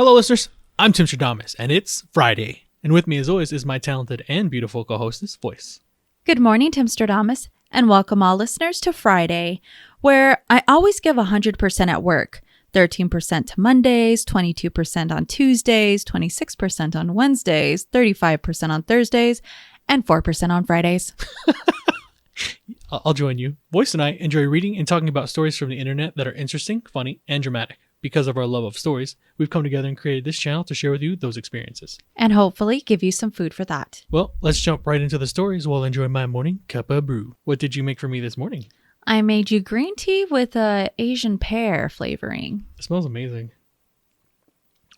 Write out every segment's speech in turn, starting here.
Hello, listeners. I'm Timstradamus, and it's Friday. And with me, as always, is my talented and beautiful co-hostess, Voyse. Good morning, Timstradamus, and welcome all listeners to Friday, where I always give 100% at work. 13% to Mondays, 22% on Tuesdays, 26% on Wednesdays, 35% on Thursdays, and 4% on Fridays. I'll join you. Voyse and I enjoy reading and talking about stories from the internet that are interesting, funny, and dramatic. Because of our love of stories, we've come together and created this channel to share with you those experiences. And hopefully give you some food for that. Well, let's jump right into the stories while enjoying my morning cup of brew. What did you make for me this morning? I made you green tea with Asian pear flavoring. It smells amazing.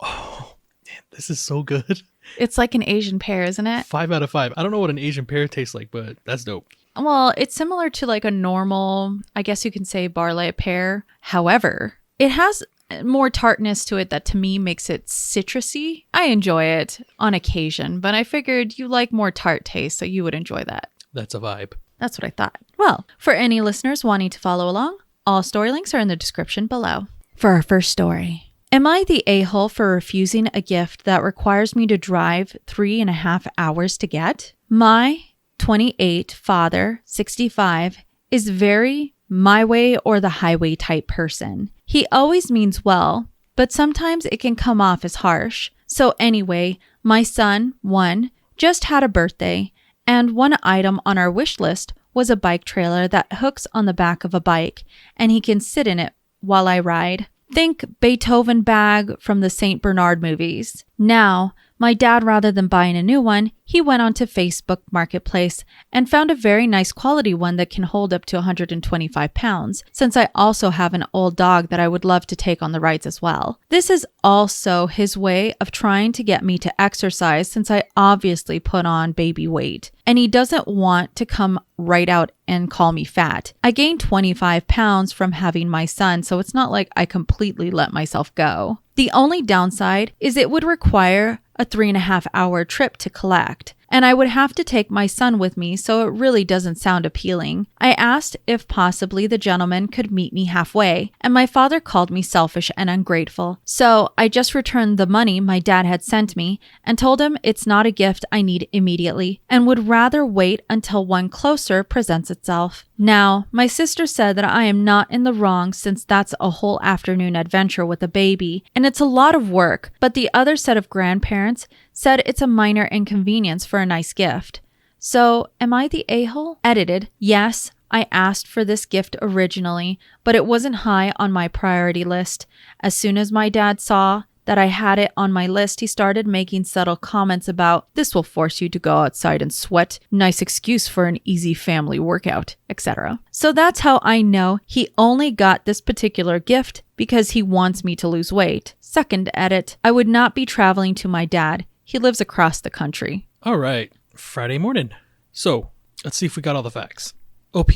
Oh, man, this is so good. It's like an Asian pear, isn't it? 5 out of 5. I don't know what an Asian pear tastes like, but that's dope. Well, it's similar to like a normal, I guess you can say barley pear. However, it has more tartness to it that to me makes it citrusy. I enjoy it on occasion, but I figured you like more tart taste, so you would enjoy that. That's a vibe. That's what I thought. Well, for any listeners wanting to follow along, all story links are in the description below. For our first story. Am I the a-hole for refusing a gift that requires me to drive 3.5 hours to get? My 28 father, 65, is very my way or the highway type person. He always means well, but sometimes it can come off as harsh. So anyway, my son, 1, just had a birthday, and one item on our wish list was a bike trailer that hooks on the back of a bike, and he can sit in it while I ride. Think Beethoven bag from the St. Bernard movies. Now, my dad, rather than buying a new one, he went onto Facebook Marketplace and found a very nice quality one that can hold up to 125 pounds, since I also have an old dog that I would love to take on the rides as well. This is also his way of trying to get me to exercise, since I obviously put on baby weight, and he doesn't want to come right out and call me fat. I gained 25 pounds from having my son, so it's not like I completely let myself go. The only downside is it would require a 3.5 hour trip to collect, and I would have to take my son with me, so it really doesn't sound appealing. I asked if possibly the gentleman could meet me halfway, and my father called me selfish and ungrateful. So I just returned the money my dad had sent me and told him it's not a gift I need immediately and would rather wait until one closer presents itself. Now, my sister said that I am not in the wrong, since that's a whole afternoon adventure with a baby, and it's a lot of work, but the other set of grandparents said it's a minor inconvenience for a nice gift. So, am I the a-hole? Edited. Yes, I asked for this gift originally, but it wasn't high on my priority list. As soon as my dad saw that I had it on my list, he started making subtle comments about, "This will force you to go outside and sweat. Nice excuse for an easy family workout," etc. So that's how I know he only got this particular gift because he wants me to lose weight. Second edit. I would not be traveling to my dad. He lives across the country. All right. Friday morning. So, let's see if we got all the facts. OP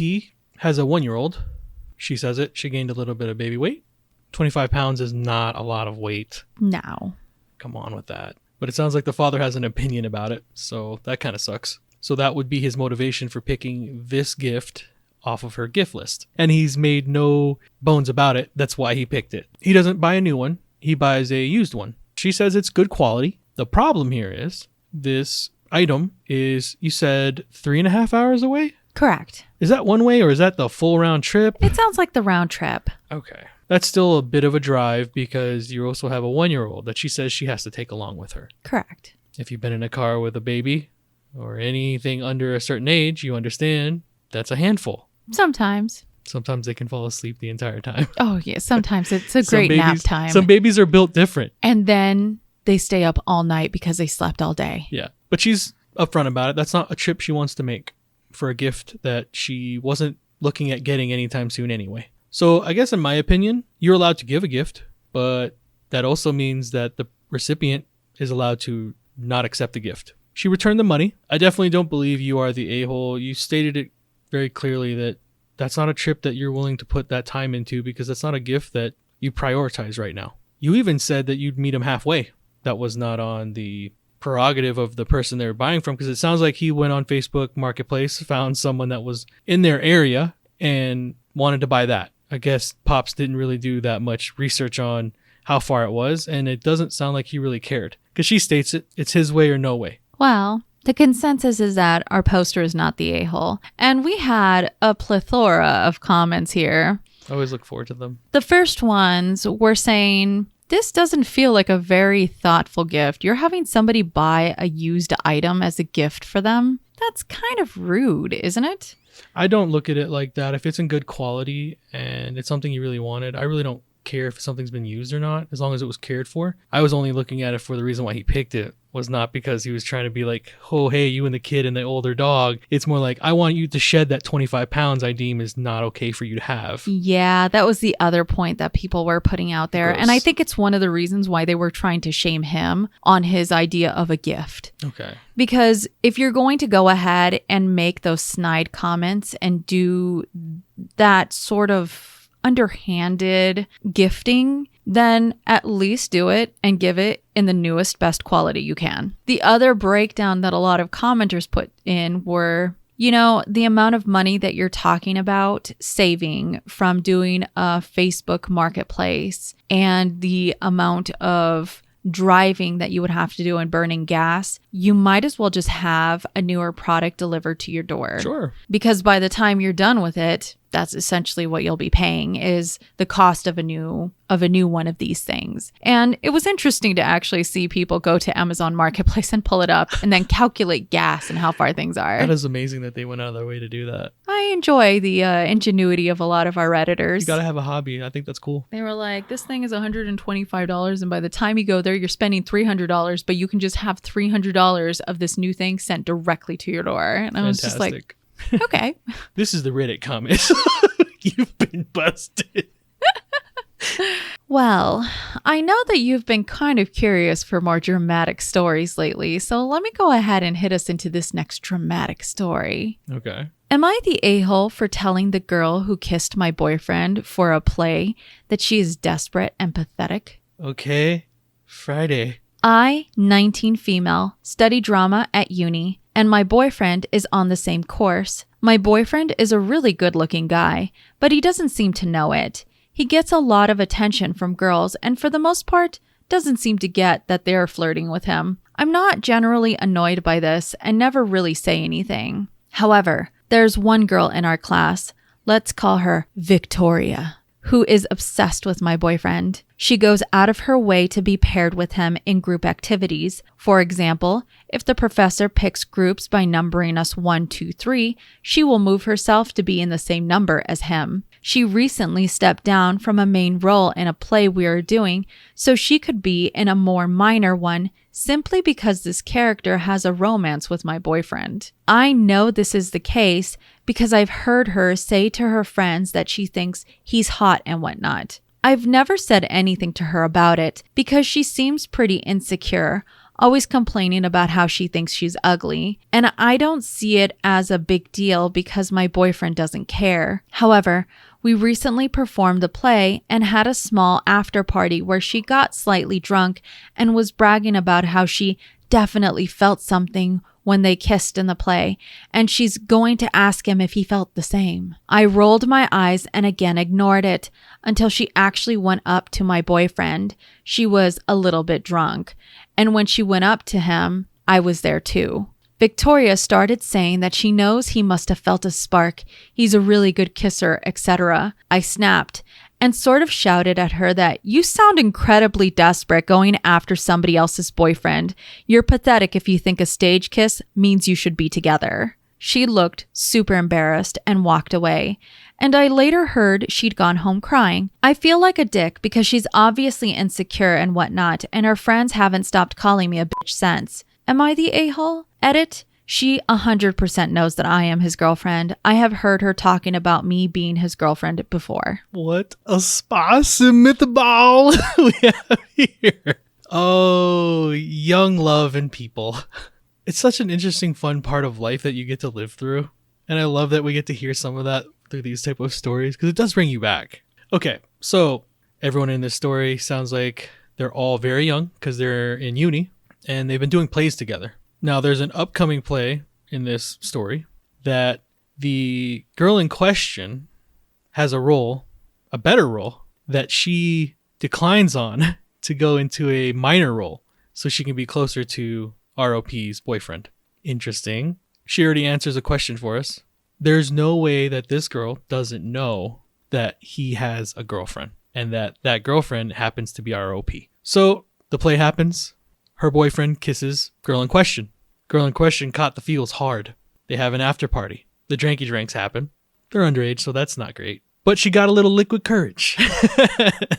has a 1-year-old. She says it. She gained a little bit of baby weight. 25 pounds is not a lot of weight. No. Come on with that. But it sounds like the father has an opinion about it, so that kind of sucks. So that would be his motivation for picking this gift off of her gift list. And he's made no bones about it. That's why he picked it. He doesn't buy a new one. He buys a used one. She says it's good quality. The problem here is this item is, you said, 3.5 hours away? Correct. Is that one way or is that the full round trip? It sounds like the round trip. Okay. That's still a bit of a drive because you also have a 1-year-old that she says she has to take along with her. Correct. If you've been in a car with a baby or anything under a certain age, you understand that's a handful. Sometimes. Sometimes they can fall asleep the entire time. Oh, yeah. Sometimes it's a great nap time. Some babies are built different. And then they stay up all night because they slept all day. Yeah. But she's upfront about it. That's not a trip she wants to make for a gift that she wasn't looking at getting anytime soon anyway. So I guess in my opinion, you're allowed to give a gift, but that also means that the recipient is allowed to not accept the gift. She returned the money. I definitely don't believe you are the a-hole. You stated it very clearly that that's not a trip that you're willing to put that time into because that's not a gift that you prioritize right now. You even said that you'd meet him halfway. That was not on the prerogative of the person they were buying from, because it sounds like he went on Facebook Marketplace, found someone that was in their area and wanted to buy that. I guess Pops didn't really do that much research on how far it was, and it doesn't sound like he really cared. Because she states it's his way or no way. Well, the consensus is that our poster is not the a-hole. And we had a plethora of comments here. I always look forward to them. The first ones were saying, this doesn't feel like a very thoughtful gift. You're having somebody buy a used item as a gift for them. That's kind of rude, isn't it? I don't look at it like that. If it's in good quality and it's something you really wanted, I really don't care if something's been used or not, as long as it was cared for. I was only looking at it for the reason why he picked it, was not because he was trying to be like, oh, hey, you and the kid and the older dog. It's more like, I want you to shed that 25 pounds I deem is not okay for you to have. Yeah, that was the other point that people were putting out there. Gross. And I think it's one of the reasons why they were trying to shame him on his idea of a gift. Okay. Because if you're going to go ahead and make those snide comments and do that sort of underhanded gifting, then at least do it and give it in the newest, best quality you can. The other breakdown that a lot of commenters put in were, you know, the amount of money that you're talking about saving from doing a Facebook marketplace and the amount of driving that you would have to do and burning gas, you might as well just have a newer product delivered to your door. Sure. Because by the time you're done with it, that's essentially what you'll be paying, is the cost of a new one of these things. And it was interesting to actually see people go to Amazon Marketplace and pull it up and then calculate gas and how far things are. That is amazing that they went out of their way to do that. I enjoy the ingenuity of a lot of our Redditors. You gotta have a hobby. I think that's cool. They were like, this thing is $125, and by the time you go there, you're spending $300, but you can just have $300 of this new thing sent directly to your door. And I was just like, okay. This is the Reddit comments. You've been busted. Well, I know that you've been kind of curious for more dramatic stories lately, so let me go ahead and hit us into this next dramatic story. Okay. Am I the a-hole for telling the girl who kissed my boyfriend for a play that she is desperate and pathetic? Okay. Friday. I, 19 female, study drama at uni, and my boyfriend is on the same course. My boyfriend is a really good-looking guy, but he doesn't seem to know it. He gets a lot of attention from girls and for the most part doesn't seem to get that they're flirting with him. I'm not generally annoyed by this and never really say anything. However, there's one girl in our class, let's call her Victoria, who is obsessed with my boyfriend. She goes out of her way to be paired with him in group activities. For example, if the professor picks groups by numbering us 1, 2, 3, she will move herself to be in the same number as him. She recently stepped down from a main role in a play we are doing so she could be in a more minor one simply because this character has a romance with my boyfriend. I know this is the case because I've heard her say to her friends that she thinks he's hot and whatnot. I've never said anything to her about it because she seems pretty insecure, always complaining about how she thinks she's ugly, and I don't see it as a big deal because my boyfriend doesn't care. However, we recently performed the play and had a small after party where she got slightly drunk and was bragging about how she definitely felt something when they kissed in the play, and she's going to ask him if he felt the same. I rolled my eyes and again ignored it until she actually went up to my boyfriend. She was a little bit drunk, and when she went up to him, I was there too. Victoria started saying that she knows he must have felt a spark, he's a really good kisser, etc. I snapped and sort of shouted at her that you sound incredibly desperate going after somebody else's boyfriend. You're pathetic if you think a stage kiss means you should be together. She looked super embarrassed and walked away, and I later heard she'd gone home crying. I feel like a dick because she's obviously insecure and whatnot, and her friends haven't stopped calling me a bitch since. Am I the a-hole? Edit. She 100% knows that I am his girlfriend. I have heard her talking about me being his girlfriend before. What a spicy meatball we have here. Oh, young love and people. It's such an interesting, fun part of life that you get to live through. And I love that we get to hear some of that through these type of stories because it does bring you back. Okay, so everyone in this story sounds like they're all very young because they're in uni and they've been doing plays together. Now, there's an upcoming play in this story that the girl in question has a role, a better role, that she declines on to go into a minor role so she can be closer to ROP's boyfriend. Interesting. She already answers a question for us. There's no way that this girl doesn't know that he has a girlfriend and that that girlfriend happens to be ROP. So the play happens. Her boyfriend kisses girl in question. Girl in question caught the feels hard. They have an after party. The dranky drinks happen. They're underage, so that's not great. But she got a little liquid courage,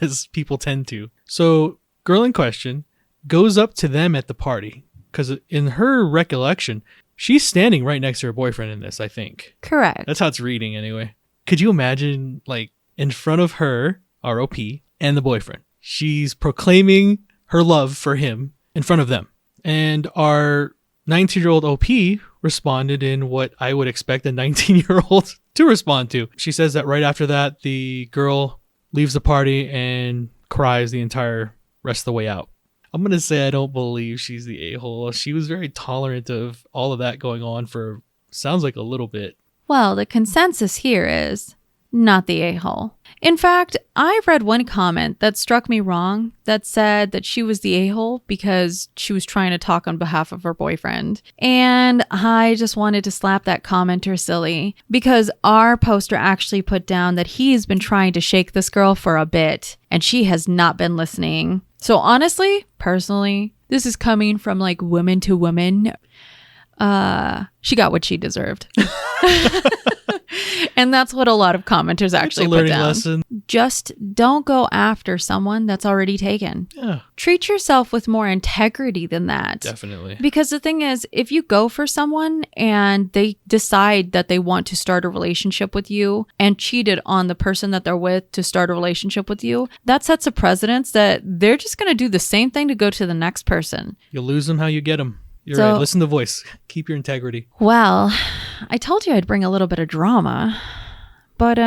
as people tend to. So girl in question goes up to them at the party because in her recollection, she's standing right next to her boyfriend in this, I think. Correct. That's how it's reading anyway. Could you imagine, like, in front of her, ROP, and the boyfriend? She's proclaiming her love for him in front of them. And our 19-year-old OP responded in what I would expect a 19-year-old to respond to. She says that right after that, the girl leaves the party and cries the entire rest of the way out. I'm going to say I don't believe she's the a-hole. She was very tolerant of all of that going on for, sounds like a little bit. Well, the consensus here is not the a-hole. In fact, I read one comment that struck me wrong that said that she was the a-hole because she was trying to talk on behalf of her boyfriend. And I just wanted to slap that commenter silly because our poster actually put down that he's been trying to shake this girl for a bit and she has not been listening. So honestly, personally, this is coming from like women to women. She got what she deserved. And that's what a lot of commenters actually it's a put learning down. lesson. Just don't go after someone that's already taken. Yeah, Treat yourself with more integrity than that. definitely. Because the thing is, if you go for someone and they decide that they want to start a relationship with you and cheated on the person that they're with to start a relationship with you, that sets a precedence that they're just going to do the same thing to go to the next person. You lose them how you get them. You're So- right. Listen to the voice. Keep your integrity. Well, I told you I'd bring a little bit of drama, but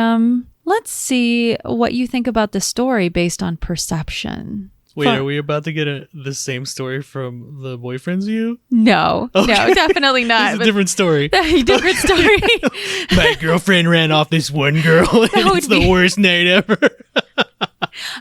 let's see what you think about the story based on perception. Wait, Fun. are we about to get the same story from the boyfriend's view? No, Okay. no, definitely not. It's a different story. Different story. My girlfriend ran off this one girl, and That would it's the be- worst night ever.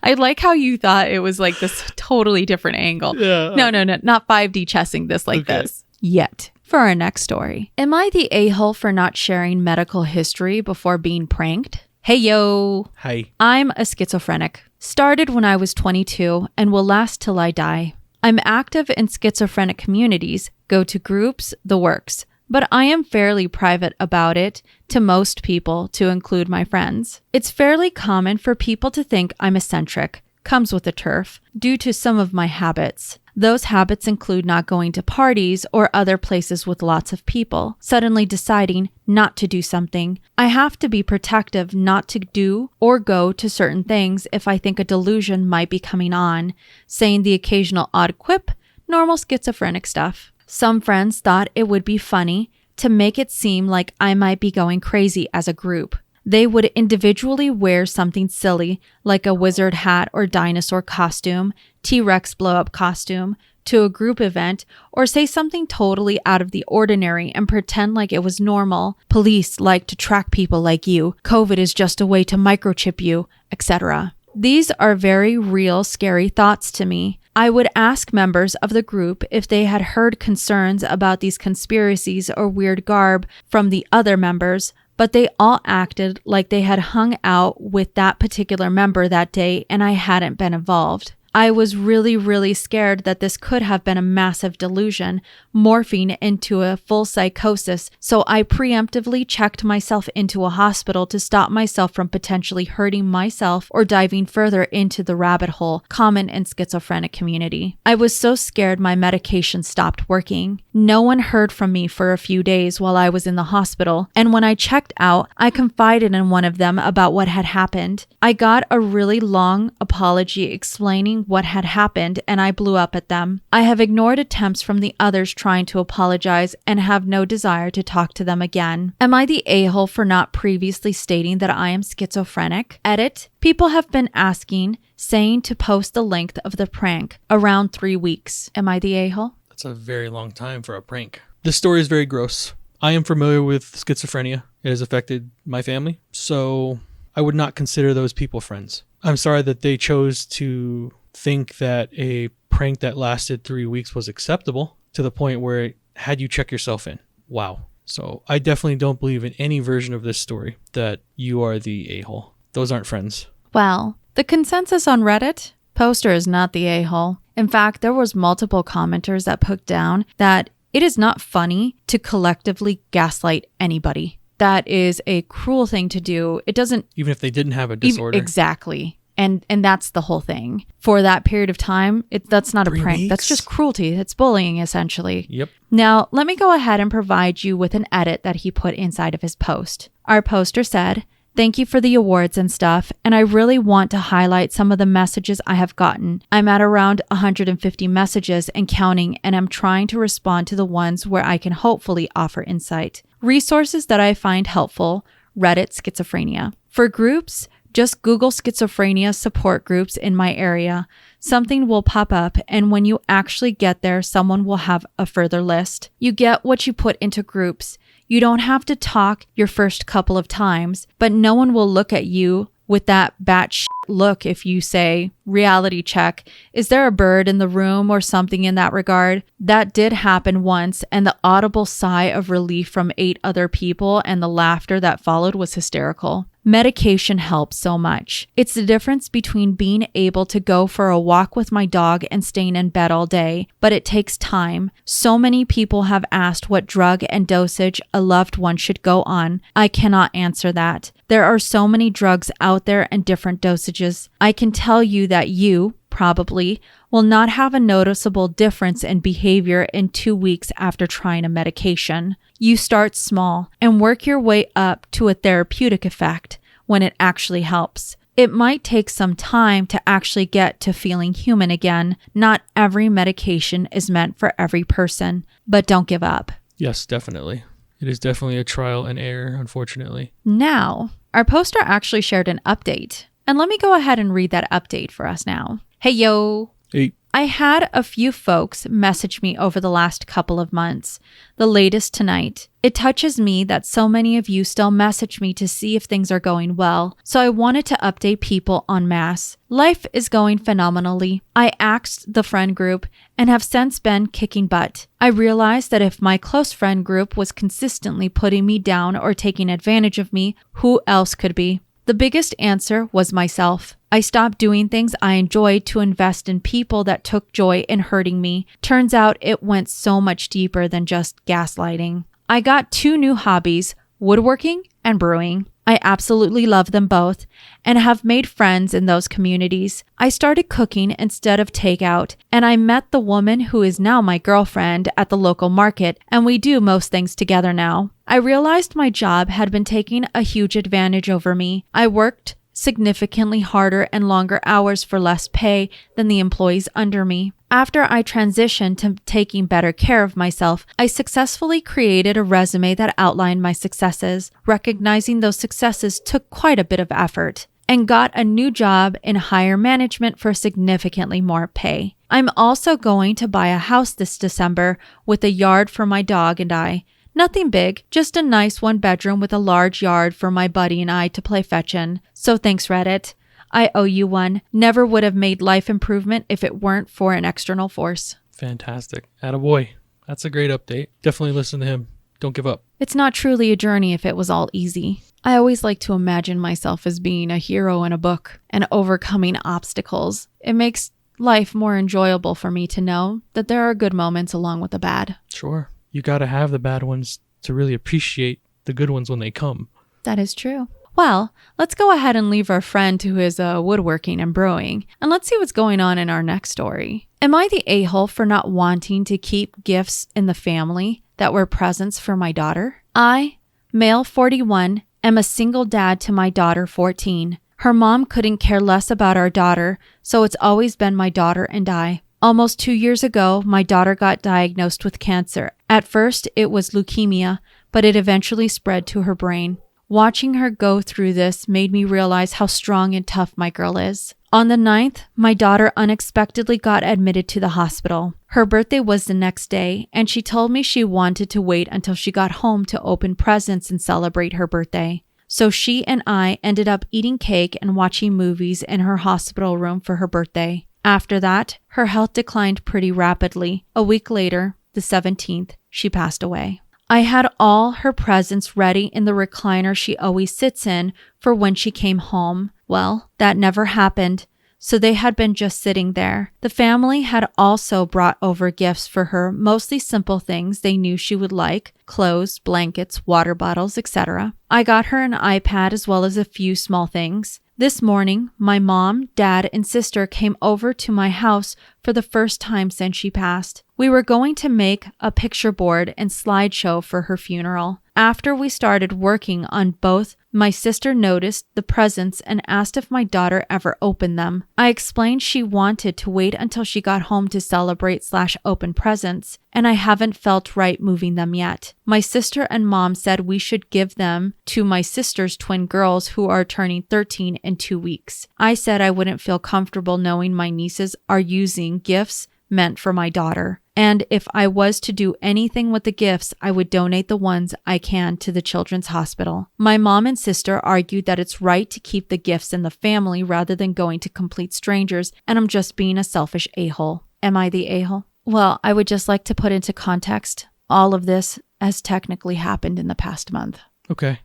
I like how you thought it was like this totally different angle. Yeah. No, not 5D chessing this like Okay. this. Yet. For our next story. Am I the a-hole for not sharing medical history before being pranked? Hey yo. Hi. I'm a schizophrenic. Started when I was 22 and will last till I die. I'm active in schizophrenic communities, go to groups, the works. But I am fairly private about it to most people, to include my friends. It's fairly common for people to think I'm eccentric, comes with the turf, due to some of my habits. Those habits include not going to parties or other places with lots of people, suddenly deciding not to do something. I have to be protective not to do or go to certain things if I think a delusion might be coming on, saying the occasional odd quip, normal schizophrenic stuff. Some friends thought it would be funny to make it seem like I might be going crazy as a group. They would individually wear something silly like a wizard hat or dinosaur costume, T-Rex blow-up costume, to a group event, or say something totally out of the ordinary and pretend like it was normal. Police like to track people like you. COVID is just a way to microchip you, etc. These are very real, scary thoughts to me. I would ask members of the group if they had heard concerns about these conspiracies or weird garb from the other members, but they all acted like they had hung out with that particular member that day and I hadn't been involved. I was really, really scared that this could have been a massive delusion, morphing into a full psychosis, so I preemptively checked myself into a hospital to stop myself from potentially hurting myself or diving further into the rabbit hole common in schizophrenic community. I was so scared my medication stopped working. No one heard from me for a few days while I was in the hospital, and when I checked out, I confided in one of them about what had happened. I got a really long apology explaining what had happened, and I blew up at them. I have ignored attempts from the others trying to apologize and have no desire to talk to them again. Am I the a-hole for not previously stating that I am schizophrenic? Edit. People have been asking, saying to post the length of the prank, around 3 weeks. Am I the a-hole? That's a very long time for a prank. This story is very gross. I am familiar with schizophrenia. It has affected my family, so I would not consider those people friends. I'm sorry that they chose to think that a prank that lasted 3 weeks was acceptable to the point where it had you check yourself in. Wow. So I definitely don't believe in any version of this story that you are the a-hole. Those aren't friends. Well, the consensus on Reddit, Poster is not the a-hole. In fact, there was multiple commenters that put down that it is not funny to collectively gaslight anybody. That is a cruel thing to do. It doesn't... Even if they didn't have a disorder. Exactly. And that's the whole thing. For that period of time, that's not 3 a prank. weeks? That's just cruelty. It's bullying, essentially. Yep. Now, let me go ahead and provide you with an edit that he put inside of his post. Our poster said, "Thank you for the awards and stuff, and I really want to highlight some of the messages I have gotten. I'm at around 150 messages and counting, and I'm trying to respond to the ones where I can hopefully offer insight. Resources that I find helpful, Reddit schizophrenia. For groups, just Google schizophrenia support groups in my area. Something will pop up, and when you actually get there, someone will have a further list. You get what you put into groups. You don't have to talk your first couple of times, but no one will look at you with that batshit look if you say, reality check, is there a bird in the room or something in that regard? That did happen once, and the audible sigh of relief from 8 other people and the laughter that followed was hysterical. Medication helps so much. It's the difference between being able to go for a walk with my dog and staying in bed all day, but it takes time. So many people have asked what drug and dosage a loved one should go on. I cannot answer that. There are so many drugs out there and different dosages. I can tell you that you, probably, will not have a noticeable difference in behavior in 2 weeks after trying a medication. You start small and work your way up to a therapeutic effect when it actually helps. It might take some time to actually get to feeling human again. Not every medication is meant for every person, but don't give up." Yes, definitely. It is definitely a trial and error, unfortunately. Now, our poster actually shared an update. And let me go ahead and read that update for us now. Hey, yo. Hey. I had a few folks message me over the last couple of months, the latest tonight. It touches me that so many of you still message me to see if things are going well, so I wanted to update people en masse. Life is going phenomenally. I axed the friend group and have since been kicking butt. I realized that if my close friend group was consistently putting me down or taking advantage of me, who else could be? The biggest answer was myself. I stopped doing things I enjoyed to invest in people that took joy in hurting me. Turns out it went so much deeper than just gaslighting. I got 2 new hobbies, woodworking and brewing. I absolutely love them both and have made friends in those communities. I started cooking instead of takeout, and I met the woman who is now my girlfriend at the local market, and we do most things together now. I realized my job had been taking a huge advantage over me. I worked significantly harder and longer hours for less pay than the employees under me. After I transitioned to taking better care of myself, I successfully created a resume that outlined my successes. Recognizing those successes took quite a bit of effort, and got a new job in higher management for significantly more pay. I'm also going to buy a house this December with a yard for my dog and I. Nothing big, just a nice 1-bedroom with a large yard for my buddy and I to play fetch in. So thanks, Reddit. I owe you one. Never would have made life improvement if it weren't for an external force. Fantastic. Attaboy. That's a great update. Definitely listen to him. Don't give up. It's not truly a journey if it was all easy. I always like to imagine myself as being a hero in a book and overcoming obstacles. It makes life more enjoyable for me to know that there are good moments along with the bad. Sure. You got to have the bad ones to really appreciate the good ones when they come. That is true. Well, let's go ahead and leave our friend to his woodworking and brewing, and let's see what's going on in our next story. Am I the a-hole for not wanting to keep gifts in the family that were presents for my daughter? I, male 41, am a single dad to my daughter 14. Her mom couldn't care less about our daughter, so it's always been my daughter and I. Almost 2 years ago, my daughter got diagnosed with cancer. At first, it was leukemia, but it eventually spread to her brain. Watching her go through this made me realize how strong and tough my girl is. On the 9th, my daughter unexpectedly got admitted to the hospital. Her birthday was the next day, and she told me she wanted to wait until she got home to open presents and celebrate her birthday. So she and I ended up eating cake and watching movies in her hospital room for her birthday. After that, her health declined pretty rapidly. A week later, the 17th, she passed away. I had all her presents ready in the recliner she always sits in for when she came home. Well, that never happened, so they had been just sitting there. The family had also brought over gifts for her, mostly simple things they knew she would like: clothes, blankets, water bottles, etc. I got her an iPad as well as a few small things. This morning, my mom, dad, and sister came over to my house for the first time since she passed. We were going to make a picture board and slideshow for her funeral. After we started working on both, my sister noticed the presents and asked if my daughter ever opened them. I explained she wanted to wait until she got home to celebrate/open presents, and I haven't felt right moving them yet. My sister and mom said we should give them to my sister's twin girls who are turning 13 in 2 weeks. I said I wouldn't feel comfortable knowing my nieces are using gifts meant for my daughter. And if I was to do anything with the gifts, I would donate the ones I can to the children's hospital. My mom and sister argued that it's right to keep the gifts in the family rather than going to complete strangers, and I'm just being a selfish a-hole. Am I the a-hole? Well, I would just like to put into context, all of this has technically happened in the past month. Okay.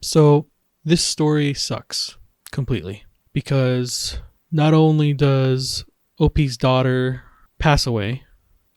So this story sucks completely because not only does OP's daughter pass away,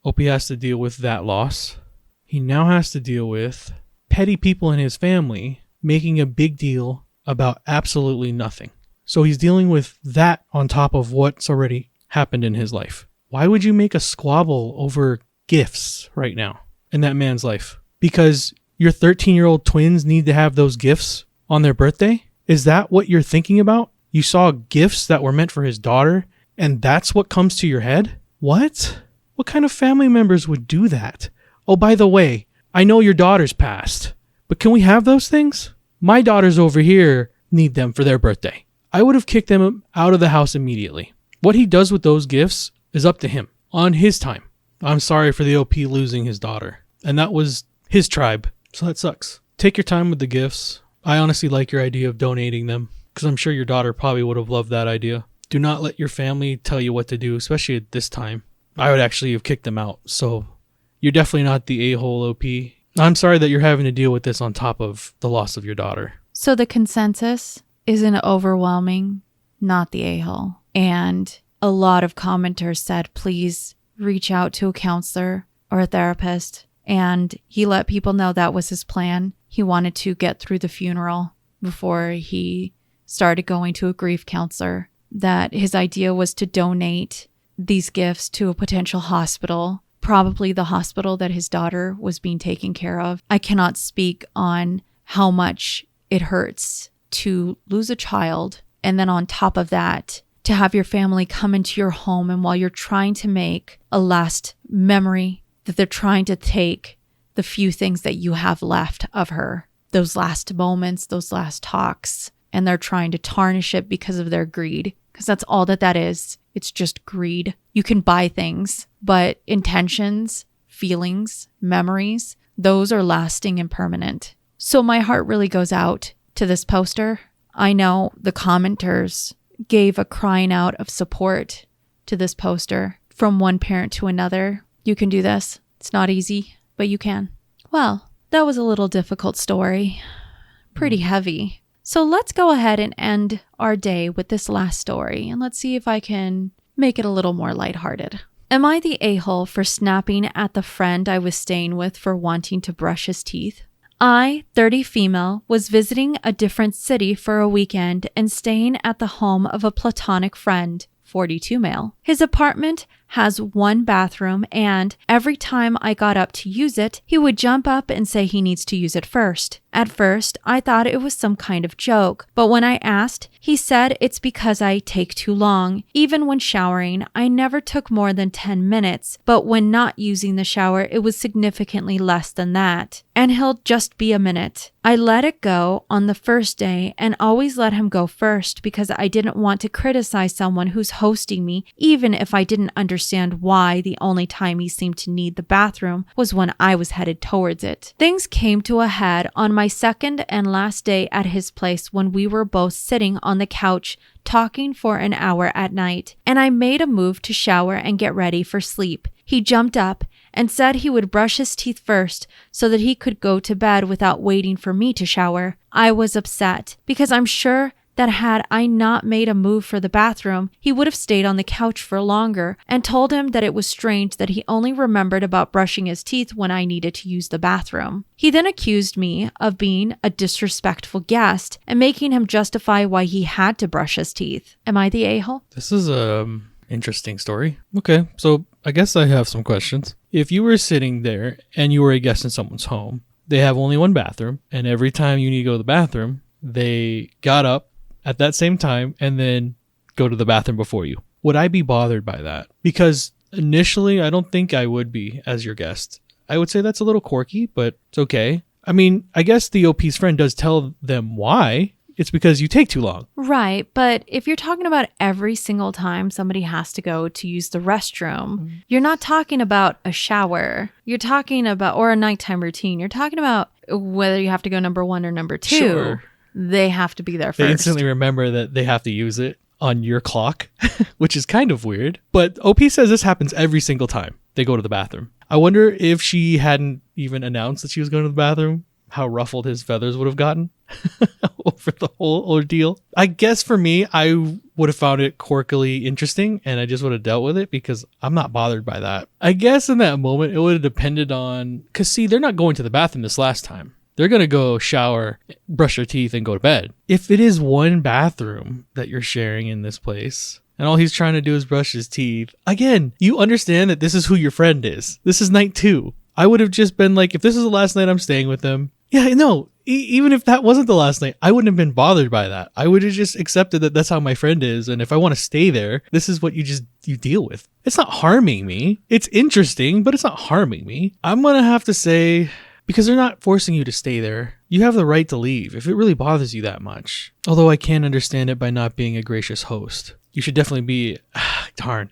OP has to deal with that loss. He now has to deal with petty people in his family making a big deal about absolutely nothing. So he's dealing with that on top of what's already happened in his life. Why would you make a squabble over gifts right now in that man's life? Because your 13-year-old twins need to have those gifts on their birthday? Is that what you're thinking about? You saw gifts that were meant for his daughter, and that's what comes to your head? What? What kind of family members would do that? Oh, by the way, I know your daughter's passed, but can we have those things? My daughters over here need them for their birthday. I would have kicked them out of the house immediately. What he does with those gifts is up to him, on his time. I'm sorry for the OP losing his daughter, and that was his tribe, so that sucks. Take your time with the gifts. I honestly like your idea of donating them, because I'm sure your daughter probably would have loved that idea. Do not let your family tell you what to do, especially at this time. I would actually have kicked them out, so you're definitely not the a-hole OP. I'm sorry that you're having to deal with this on top of the loss of your daughter. So the consensus is an overwhelming not the a-hole. And a lot of commenters said, please reach out to a counselor or a therapist. And he let people know that was his plan. He wanted to get through the funeral before he started going to a grief counselor. That his idea was to donate these gifts to a potential hospital, probably the hospital that his daughter was being taken care of. I cannot speak on how much it hurts to lose a child, and then on top of that, to have your family come into your home, and while you're trying to make a last memory, that they're trying to take the few things that you have left of her, those last moments, those last talks, and they're trying to tarnish it because of their greed. Because that's all that is. It's just greed. You can buy things, but intentions, feelings, memories, those are lasting and permanent. So my heart really goes out to this poster. I know the commenters gave a crying out of support to this poster from one parent to another. You can do this. It's not easy, but you can. Well, that was a little difficult story. Pretty heavy. So let's go ahead and end our day with this last story, and let's see if I can make it a little more lighthearted. Am I the a-hole for snapping at the friend I was staying with for wanting to brush his teeth? I, 30 female, was visiting a different city for a weekend and staying at the home of a platonic friend, 42 male. His apartment has one bathroom, and every time I got up to use it, he would jump up and say he needs to use it first. At first, I thought it was some kind of joke, but when I asked, he said it's because I take too long. Even when showering, I never took more than 10 minutes, but when not using the shower, it was significantly less than that. And he'll just be a minute. I let it go on the first day and always let him go first because I didn't want to criticize someone who's hosting me, even if I didn't understand why the only time he seemed to need the bathroom was when I was headed towards it. Things came to a head on my my second and last day at his place when we were both sitting on the couch talking for an hour at night, and I made a move to shower and get ready for sleep. He jumped up and said he would brush his teeth first so that he could go to bed without waiting for me to shower. I was upset because I'm sure that had I not made a move for the bathroom, he would have stayed on the couch for longer, and told him that it was strange that he only remembered about brushing his teeth when I needed to use the bathroom. He then accused me of being a disrespectful guest and making him justify why he had to brush his teeth. Am I the a-hole? This is interesting story. Okay, so I guess I have some questions. If you were sitting there and you were a guest in someone's home, they have only one bathroom, and every time you need to go to the bathroom, they got up at that same time and then go to the bathroom before you. Would I be bothered by that? Because initially, I don't think I would be as your guest. I would say that's a little quirky, but it's okay. I mean, I guess the OP's friend does tell them why. It's because you take too long. Right, but if you're talking about every single time somebody has to go to use the restroom, you're not talking about a shower. You're talking about, or a nighttime routine. You're talking about whether you have to go number 1 or number 2. Sure. They have to be there first. They instantly remember that they have to use it on your clock, which is kind of weird. But OP says this happens every single time they go to the bathroom. I wonder if she hadn't even announced that she was going to the bathroom, how ruffled his feathers would have gotten over the whole ordeal. I guess for me, I would have found it quirkily interesting, and I just would have dealt with it because I'm not bothered by that. I guess in that moment, it would have depended on, because see, they're not going to the bathroom this last time. They're going to go shower, brush their teeth, and go to bed. If it is one bathroom that you're sharing in this place, and all he's trying to do is brush his teeth, again, you understand that this is who your friend is. This is night 2. I would have just been like, if this is the last night I'm staying with them, yeah, no, even if that wasn't the last night, I wouldn't have been bothered by that. I would have just accepted that that's how my friend is, and if I want to stay there, this is what you deal with. It's not harming me. It's interesting, but it's not harming me. I'm going to have to say, because they're not forcing you to stay there, you have the right to leave if it really bothers you that much. Although I can understand it by not being a gracious host. You should definitely be, darn.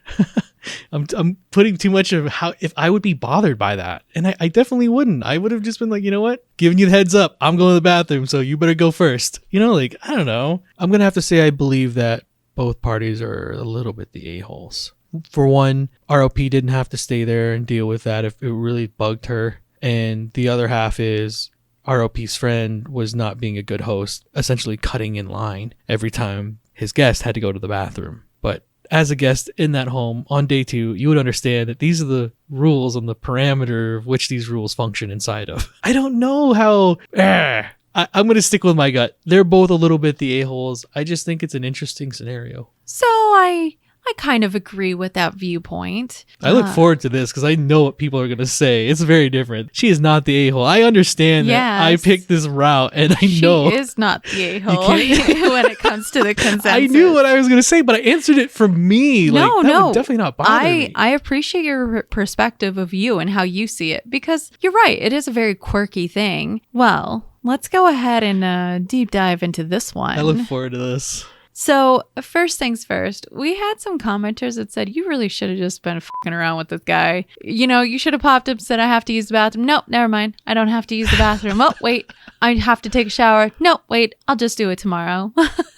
I'm putting too much of how, if I would be bothered by that. And I definitely wouldn't. I would have just been like, you know what? Giving you the heads up. I'm going to the bathroom, so you better go first. You know, like, I don't know. I'm going to have to say I believe that both parties are a little bit the a-holes. For one, ROP didn't have to stay there and deal with that if it really bugged her. And the other half is ROP's friend was not being a good host, essentially cutting in line every time his guest had to go to the bathroom. But as a guest in that home on day 2, you would understand that these are the rules and the parameter of which these rules function inside of. I don't know how... I'm going to stick with my gut. They're both a little bit the a-holes. I just think it's an interesting scenario. So I kind of agree with that viewpoint. I look forward to this because I know what people are going to say. It's very different. She is not the a-hole. I understand that I picked this route, and I know. She is not the a-hole when it comes to the consensus. I knew what I was going to say, but I answered it from me. That would definitely not bother me. I appreciate your perspective of you and how you see it, because you're right. It is a very quirky thing. Well, let's go ahead and deep dive into this one. I look forward to this. So first things first, we had some commenters that said, you really should have just been fucking around with this guy. You know, you should have popped up and said, I have to use the bathroom. Nope, never mind. I don't have to use the bathroom. Oh, wait, I have to take a shower. No, wait, I'll just do it tomorrow.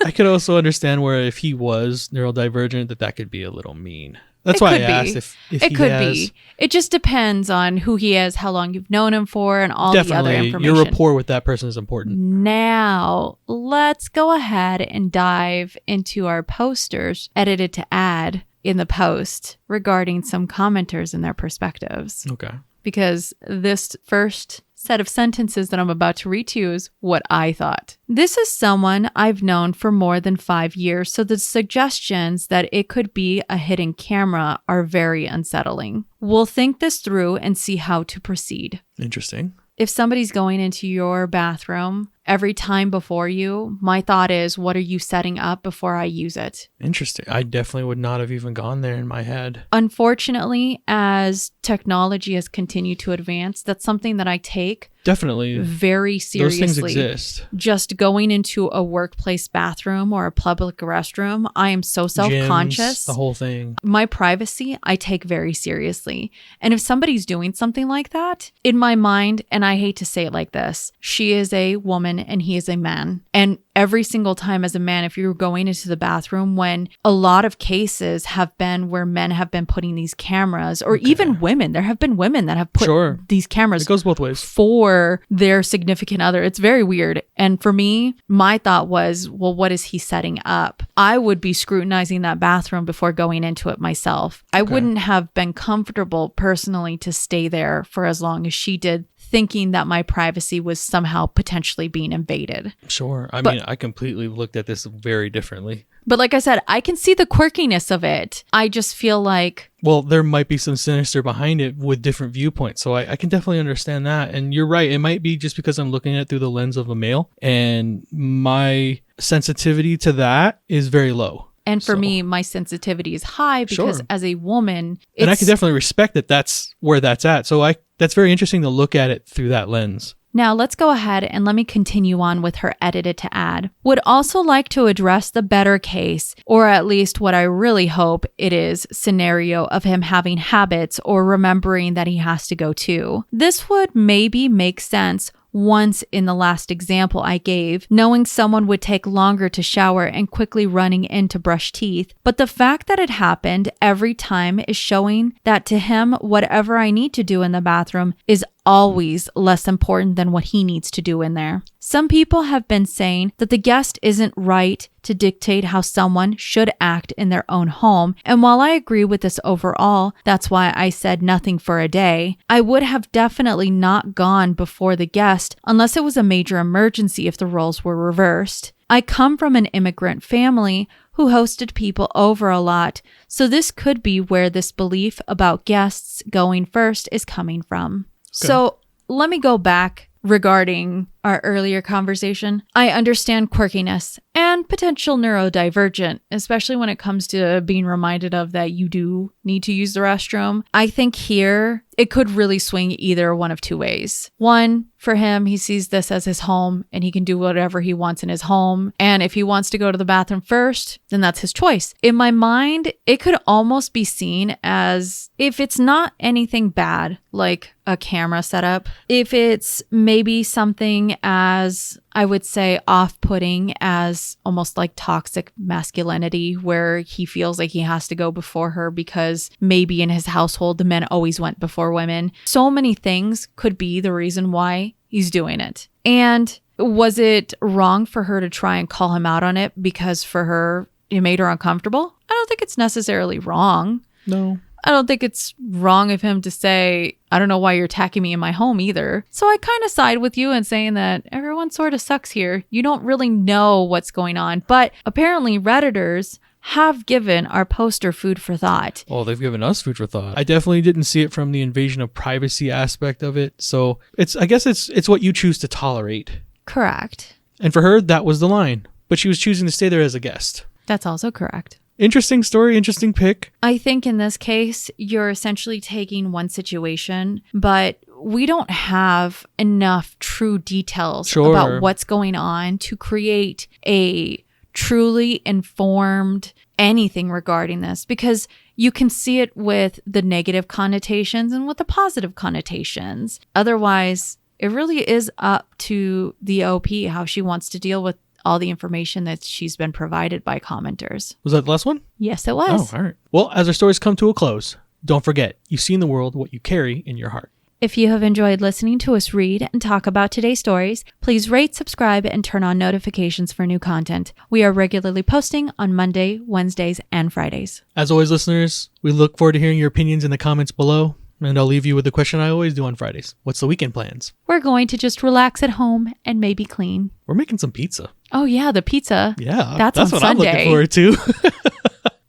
I could also understand where if he was neurodivergent, that could be a little mean. That's why I asked if it could be. It just depends on who he is, how long you've known him for, and all the other information. Your rapport with that person is important. Now, let's go ahead and dive into our posters edited to add in the post regarding some commenters and their perspectives. Okay. Because this first set of sentences that I'm about to read to you is what I thought. This is someone I've known for more than 5 years, so the suggestions that it could be a hidden camera are very unsettling. We'll think this through and see how to proceed. Interesting. If somebody's going into your bathroom every time before you, my thought is, what are you setting up before I use it? Interesting. I definitely would not have even gone there in my head. Unfortunately, as technology has continued to advance, that's something that I take Definitely. very seriously. Those things exist. Just going into a workplace bathroom or a public restroom, I am so self-conscious. Gyms, the whole thing. My privacy, I take very seriously. And if somebody's doing something like that, in my mind, and I hate to say it like this, she is a woman and he is a man. And every single time as a man, if you're going into the bathroom, when a lot of cases have been where men have been putting these cameras, or even women, there have been women that have put these cameras. It goes both ways. For their significant other. It's very weird. And for me, my thought was, well, what is he setting up? I would be scrutinizing that bathroom before going into it myself. I wouldn't have been comfortable personally to stay there for as long as she did, thinking that my privacy was somehow potentially being invaded. Sure. I mean, I completely looked at this very differently. But like I said, I can see the quirkiness of it. I just feel like... Well, there might be some sinister behind it with different viewpoints. So I can definitely understand that. And you're right. It might be just because I'm looking at it through the lens of a male. And my sensitivity to that is very low. And for me, my sensitivity is high because as a woman... And I can definitely respect that that's where that's at. So that's very interesting to look at it through that lens. Now let's go ahead and let me continue on with her edited to add. Would also like to address the better case, or at least what I really hope it is, scenario of him having habits or remembering that he has to go too. This would maybe make sense once in the last example I gave, knowing someone would take longer to shower and quickly running in to brush teeth. But the fact that it happened every time is showing that to him, whatever I need to do in the bathroom is always less important than what he needs to do in there. Some people have been saying that the guest isn't right to dictate how someone should act in their own home. And while I agree with this overall, that's why I said nothing for a day, I would have definitely not gone before the guest unless it was a major emergency if the roles were reversed. I come from an immigrant family who hosted people over a lot, so this could be where this belief about guests going first is coming from. Okay. So let me go back regarding our earlier conversation. I understand quirkiness and potential neurodivergent, especially when it comes to being reminded of that you do need to use the restroom. I think here it could really swing either one of two ways. One, for him, he sees this as his home and he can do whatever he wants in his home. And if he wants to go to the bathroom first, then that's his choice. In my mind, it could almost be seen as, if it's not anything bad, like a camera setup, if it's maybe something as, I would say, off-putting as almost like toxic masculinity, where he feels like he has to go before her because maybe in his household, the men always went before women. So many things could be the reason why he's doing it. And was it wrong for her to try and call him out on it because for her, it made her uncomfortable? I don't think it's necessarily wrong. No. I don't think it's wrong of him to say, I don't know why you're attacking me in my home either. So I kind of side with you in saying that everyone sort of sucks here. You don't really know what's going on. But apparently Redditors have given our poster food for thought. Oh, they've given us food for thought. I definitely didn't see it from the invasion of privacy aspect of it. So I guess it's what you choose to tolerate. Correct. And for her, that was the line. But she was choosing to stay there as a guest. That's also correct. Interesting story, interesting pick. I think in this case, you're essentially taking one situation, but we don't have enough true details about what's going on to create a truly informed anything regarding this, because you can see it with the negative connotations and with the positive connotations. Otherwise, it really is up to the OP how she wants to deal with all the information that she's been provided by commenters. Was that the last one? Yes, it was. Oh, all right. Well, as our stories come to a close, don't forget, you see in the world what you carry in your heart. If you have enjoyed listening to us read and talk about today's stories, please rate, subscribe, and turn on notifications for new content. We are regularly posting on Monday, Wednesdays, and Fridays. As always, listeners, we look forward to hearing your opinions in the comments below. And I'll leave you with the question I always do on Fridays. What's the weekend plans? We're going to just relax at home and maybe clean. We're making some pizza. Oh, yeah, the pizza. Yeah, that's on what Sunday. I'm looking forward to.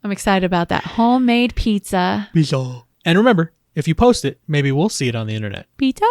I'm excited about that homemade pizza. Pizza. And remember, if you post it, maybe we'll see it on the internet. Pizza?